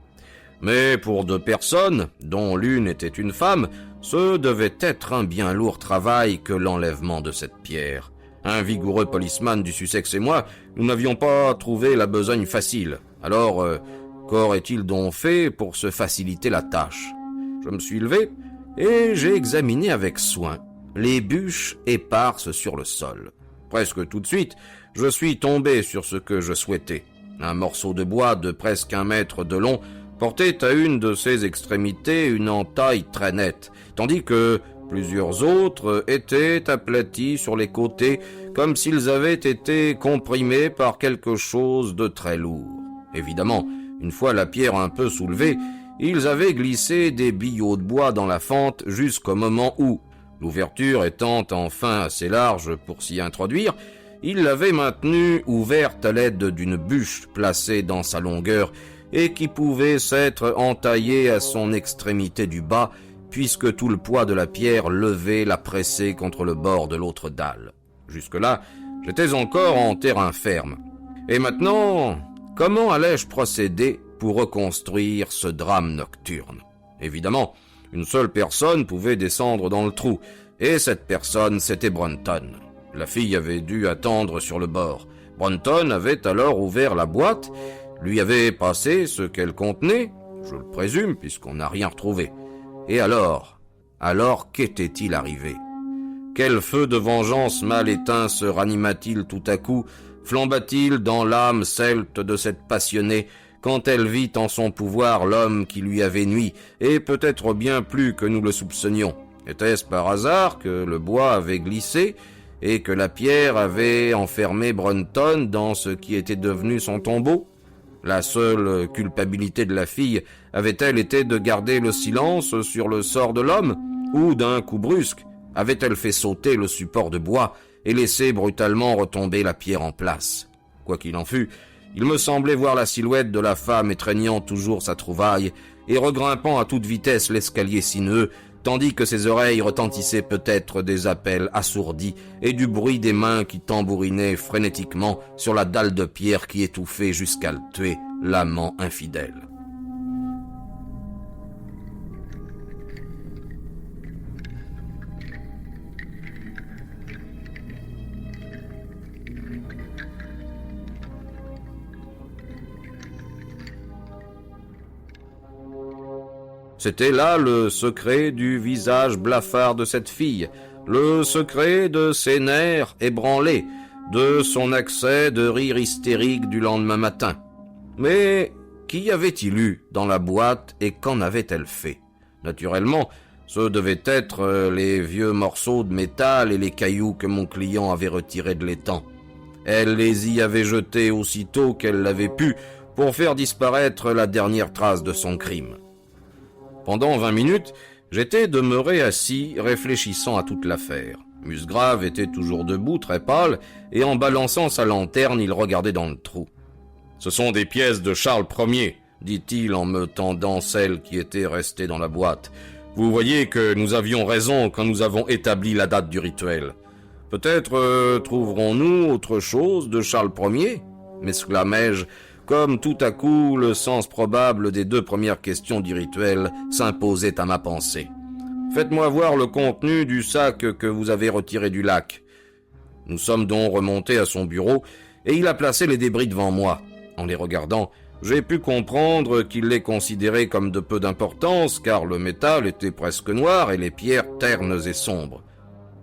Mais pour deux personnes, dont l'une était une femme, ce devait être un bien lourd travail que l'enlèvement de cette pierre. Un vigoureux policeman du Sussex et moi, nous n'avions pas trouvé la besogne facile. Alors, qu'aurait-il donc fait pour se faciliter la tâche ? Je me suis levé et j'ai examiné avec soin les bûches éparses sur le sol. Presque tout de suite, je suis tombé sur ce que je souhaitais. Un morceau de bois de presque 1 mètre de long portait à une de ses extrémités une entaille très nette, tandis que plusieurs autres étaient aplatis sur les côtés, comme s'ils avaient été comprimés par quelque chose de très lourd. Évidemment, une fois la pierre un peu soulevée, ils avaient glissé des billots de bois dans la fente jusqu'au moment où, l'ouverture étant enfin assez large pour s'y introduire, ils l'avaient maintenue ouverte à l'aide d'une bûche placée dans sa longueur et qui pouvait s'être entaillée à son extrémité du bas, puisque tout le poids de la pierre levée la pressait contre le bord de l'autre dalle. Jusque-là, j'étais encore en terrain ferme. Et maintenant, comment allais-je procéder pour reconstruire ce drame nocturne ? Évidemment, une seule personne pouvait descendre dans le trou, et cette personne, c'était Brunton. La fille avait dû attendre sur le bord. Brunton avait alors ouvert la boîte, lui avait passé ce qu'elle contenait, je le présume, puisqu'on n'a rien retrouvé. Et alors qu'était-il arrivé ? Quel feu de vengeance mal éteint se ranima-t-il tout à coup, flamba-t-il dans l'âme celte de cette passionnée, quand elle vit en son pouvoir l'homme qui lui avait nui, et peut-être bien plus que nous le soupçonnions. Était-ce par hasard que le bois avait glissé, et que la pierre avait enfermé Brunton dans ce qui était devenu son tombeau ? La seule culpabilité de la fille avait-elle été de garder le silence sur le sort de l'homme, ou d'un coup brusque, avait-elle fait sauter le support de bois et laissé brutalement retomber la pierre en place? Quoi qu'il en fût, il me semblait voir la silhouette de la femme étreignant toujours sa trouvaille et regrimpant à toute vitesse l'escalier sinueux, tandis que ses oreilles retentissaient peut-être des appels assourdis et du bruit des mains qui tambourinaient frénétiquement sur la dalle de pierre qui étouffait jusqu'à le tuer, l'amant infidèle. C'était là le secret du visage blafard de cette fille, le secret de ses nerfs ébranlés, de son accès de rire hystérique du lendemain matin. Mais qu'y avait-il eu dans la boîte et qu'en avait-elle fait? Naturellement, ce devaient être les vieux morceaux de métal et les cailloux que mon client avait retirés de l'étang. Elle les y avait jetés aussitôt qu'elle l'avait pu pour faire disparaître la dernière trace de son crime. Pendant 20 minutes, j'étais demeuré assis, réfléchissant à toute l'affaire. Musgrave était toujours debout, très pâle, et en balançant sa lanterne, il regardait dans le trou. « Ce sont des pièces de Charles Ier, dit-il en me tendant celles qui étaient restées dans la boîte. Vous voyez que nous avions raison quand nous avons établi la date du rituel. Peut-être trouverons-nous autre chose de Charles Ier ?» m'exclamai-je, comme tout à coup le sens probable des 2 premières questions du rituel s'imposait à ma pensée. « Faites-moi voir le contenu du sac que vous avez retiré du lac. » Nous sommes donc remontés à son bureau, et il a placé les débris devant moi. En les regardant, j'ai pu comprendre qu'il les considérait comme de peu d'importance, car le métal était presque noir et les pierres ternes et sombres.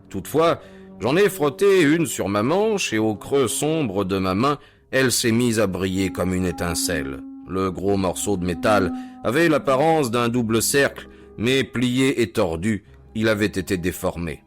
Toutefois, j'en ai frotté une sur ma manche, et au creux sombre de ma main, elle s'est mise à briller comme une étincelle. Le gros morceau de métal avait l'apparence d'un double cercle, mais plié et tordu, il avait été déformé.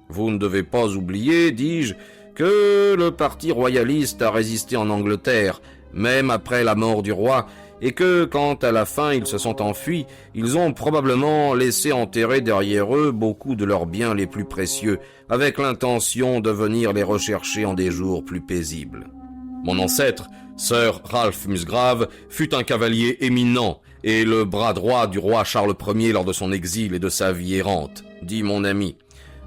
Vous ne devez pas oublier, dis-je, que le parti royaliste a résisté en Angleterre, même après la mort du roi, et que, quand à la fin ils se sont enfuis, ils ont probablement laissé enterrer derrière eux beaucoup de leurs biens les plus précieux, avec l'intention de venir les rechercher en des jours plus paisibles. Mon ancêtre, Sir Ralph Musgrave, fut un cavalier éminent et le bras droit du roi Charles Ier lors de son exil et de sa vie errante, dit mon ami.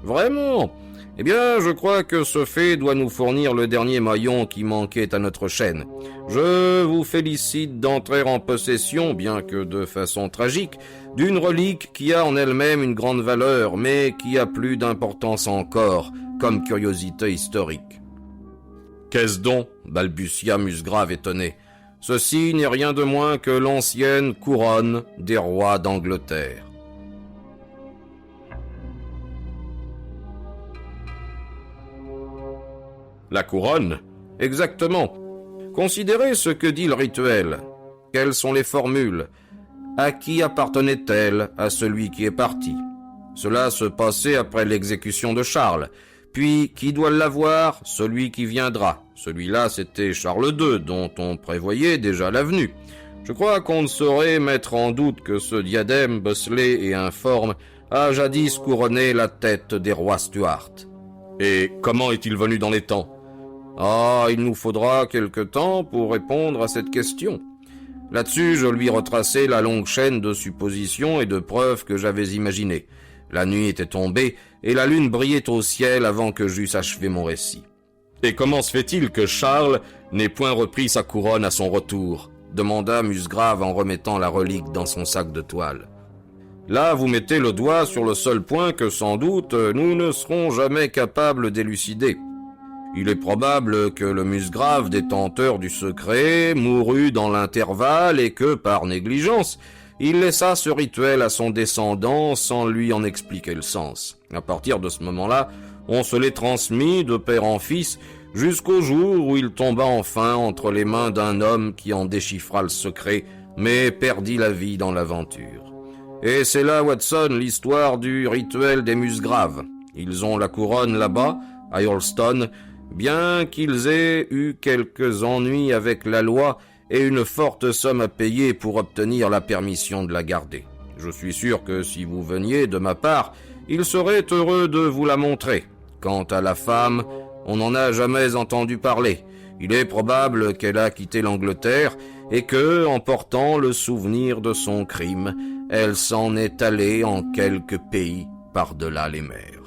Vraiment? Eh bien, je crois que ce fait doit nous fournir le dernier maillon qui manquait à notre chaîne. Je vous félicite d'entrer en possession, bien que de façon tragique, d'une relique qui a en elle-même une grande valeur, mais qui a plus d'importance encore, comme curiosité historique. Qu'est-ce donc? Balbutia Musgrave étonné. Ceci n'est rien de moins que l'ancienne couronne des rois d'Angleterre. La couronne? Exactement. Considérez ce que dit le rituel. Quelles sont les formules? À qui appartenait-elle? À celui qui est parti. Cela se passait après l'exécution de Charles. Puis, qui doit l'avoir? Celui qui viendra. Celui-là, c'était Charles II, dont on prévoyait déjà la venue. Je crois qu'on ne saurait mettre en doute que ce diadème bosselé et informe a jadis couronné la tête des rois Stuart. Et comment est-il venu dans les temps? Ah, il nous faudra quelque temps pour répondre à cette question. Là-dessus, je lui retraçai la longue chaîne de suppositions et de preuves que j'avais imaginées. La nuit était tombée, et la lune brillait au ciel avant que j'eusse achevé mon récit. Et comment se fait-il que Charles n'ait point repris sa couronne à son retour? Demanda Musgrave en remettant la relique dans son sac de toile. Là, vous mettez le doigt sur le seul point que, sans doute, nous ne serons jamais capables d'élucider. Il est probable que le Musgrave, détenteur du secret, mourut dans l'intervalle et que, par négligence, il laissa ce rituel à son descendant sans lui en expliquer le sens. À partir de ce moment-là, on se l'est transmis de père en fils jusqu'au jour où il tomba enfin entre les mains d'un homme qui en déchiffra le secret, mais perdit la vie dans l'aventure. Et c'est là, Watson, l'histoire du rituel des Musgraves. Ils ont la couronne là-bas, à Earlston, bien qu'ils aient eu quelques ennuis avec la loi et une forte somme à payer pour obtenir la permission de la garder. Je suis sûr que si vous veniez de ma part, il serait heureux de vous la montrer. Quant à la femme, on n'en a jamais entendu parler. Il est probable qu'elle a quitté l'Angleterre et que, emportant le souvenir de son crime, elle s'en est allée en quelque pays par-delà les mers.